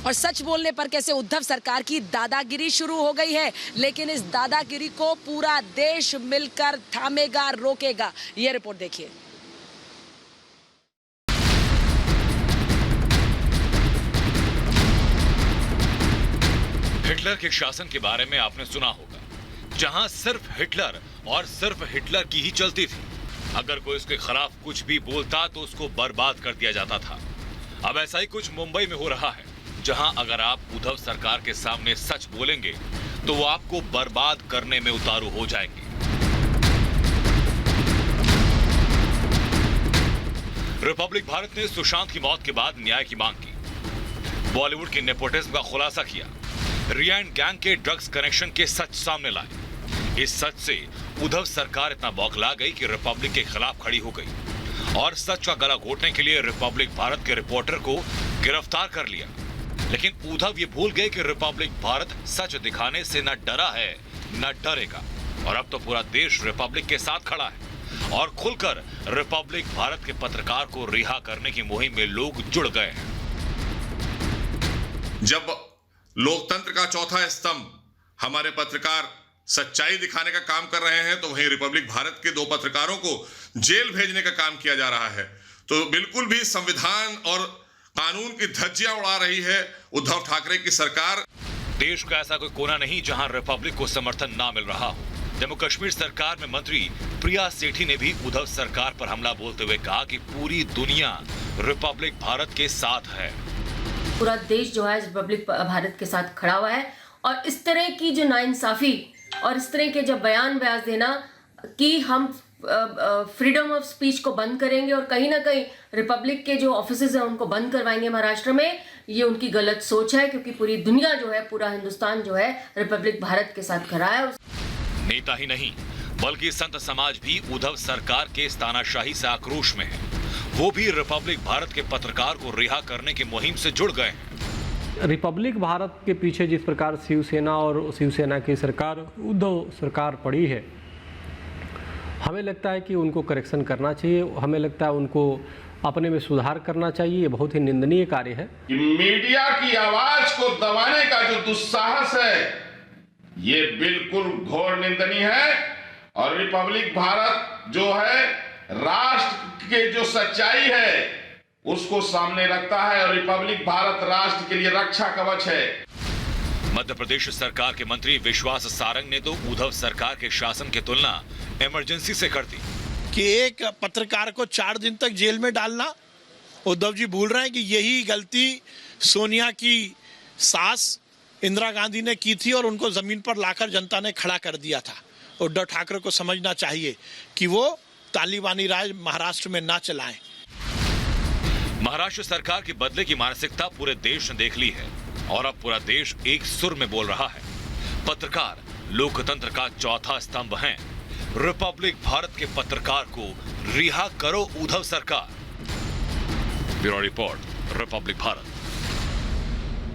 और सच बोलने पर कैसे उद्धव सरकार की दादागिरी शुरू हो गई है, लेकिन इस दादागिरी को पूरा देश मिलकर थामेगा, रोकेगा। ये रिपोर्ट देखिए। हिटलर के शासन के बारे में आपने सुना होगा, जहां सिर्फ हिटलर और सिर्फ हिटलर की ही चलती थी। अगर कोई उसके खिलाफ कुछ भी बोलता तो उसको बर्बाद कर दिया जाता था। अब ऐसा ही कुछ मुंबई में हो रहा है, जहां अगर आप उद्धव सरकार के सामने सच बोलेंगे तो वो आपको बर्बाद करने में उतारू हो जाएंगे। रिपब्लिक भारत ने सुशांत की मौत के बाद न्याय की मांग की, बॉलीवुड के नेपोटिज्म का खुलासा किया, रिया एंड गैंग के ड्रग्स कनेक्शन के सच सामने लाए। इस सच से उद्धव सरकार इतना बौखला गई कि रिपब्लिक के खिलाफ खड़ी हो गई और सच का गला घोटने के लिए रिपब्लिक भारत के रिपोर्टर को गिरफ्तार कर लिया। लेकिन उद्धव ये भूल गए कि रिपब्लिक भारत सच दिखाने से न डरा है न डरेगा, और अब तो पूरा देश रिपब्लिक के साथ खड़ा है और खुलकर रिपब्लिक भारत के पत्रकार को रिहा करने की मुहिम में लोग जुड़ गए हैं। जब लोकतंत्र का चौथा स्तंभ हमारे पत्रकार सच्चाई दिखाने का काम कर रहे हैं, तो वहीं रिपब्लिक भारत के 2 पत्रकारों को जेल भेजने का काम किया जा रहा है। तो बिल्कुल भी संविधान और कानून की धज्जियां उड़ा रही है उद्धव ठाकरे की सरकार। देश का ऐसा कोई कोना नहीं जहां रिपब्लिक को समर्थन ना मिल रहा हो। जम्मू कश्मीर सरकार में मंत्री प्रिया सेठी ने भी उद्धव सरकार पर हमला बोलते हुए कहा कि पूरी दुनिया रिपब्लिक भारत के साथ है। पूरा देश जो है रिपब्लिक भारत के साथ खड़ा हुआ है, और इस तरह की जो नाइंसाफी और इस तरह के जो बयान देना कि हम फ्रीडम ऑफ स्पीच को बंद करेंगे और कहीं ना कहीं रिपब्लिक के जो ऑफिसेज हैं उनको बंद करवाएंगे महाराष्ट्र में, ये उनकी गलत सोच है, क्योंकि पूरी दुनिया जो है, पूरा हिंदुस्तान जो है रिपब्लिक भारत के साथ खड़ा है। नेता ही नहीं बल्कि संत समाज भी उद्धव सरकार के तानाशाही से आक्रोश में है। वो भी रिपब्लिक भारत के पत्रकार को रिहा करने की मुहिम से जुड़ गए हैं। रिपब्लिक भारत के पीछे जिस प्रकार शिवसेना और शिवसेना की सरकार, उद्धव सरकार पड़ी है, हमें लगता है कि उनको करेक्शन करना चाहिए। हमें लगता है उनको अपने में सुधार करना चाहिए। ये बहुत ही निंदनीय कार्य है। मीडिया की आवाज को दबाने का जो दुस्साहस है, ये बिल्कुल घोर निंदनीय है। और रिपब्लिक भारत जो है राष्ट्र के जो सच्चाई है उसको सामने रखता है, और रिपब्लिक भारत राष्ट्र के लिए रक्षा कवच है। मध्य प्रदेश सरकार के मंत्री विश्वास सारंग ने तो उद्धव सरकार के शासन की तुलना इमरजेंसी से कर दी कि एक पत्रकार को 4 दिन तक जेल में डालना। उद्धव जी भूल रहे हैं कि यही गलती सोनिया की सास इंदिरा गांधी ने की थी और उनको जमीन पर लाकर जनता ने खड़ा कर दिया था। उद्धव ठाकरे को समझना चाहिए कि वो तालिबानी राज महाराष्ट्र में ना चलाएं। महाराष्ट्र सरकार की बदले की मानसिकता पूरे देश ने देख ली है और अब पूरा देश एक सुर में बोल रहा है। पत्रकार लोकतंत्र का चौथा स्तंभ हैं। रिपब्लिक भारत के पत्रकार को रिहा करो उद्धव सरकार। Bureau report, Republic Bharat.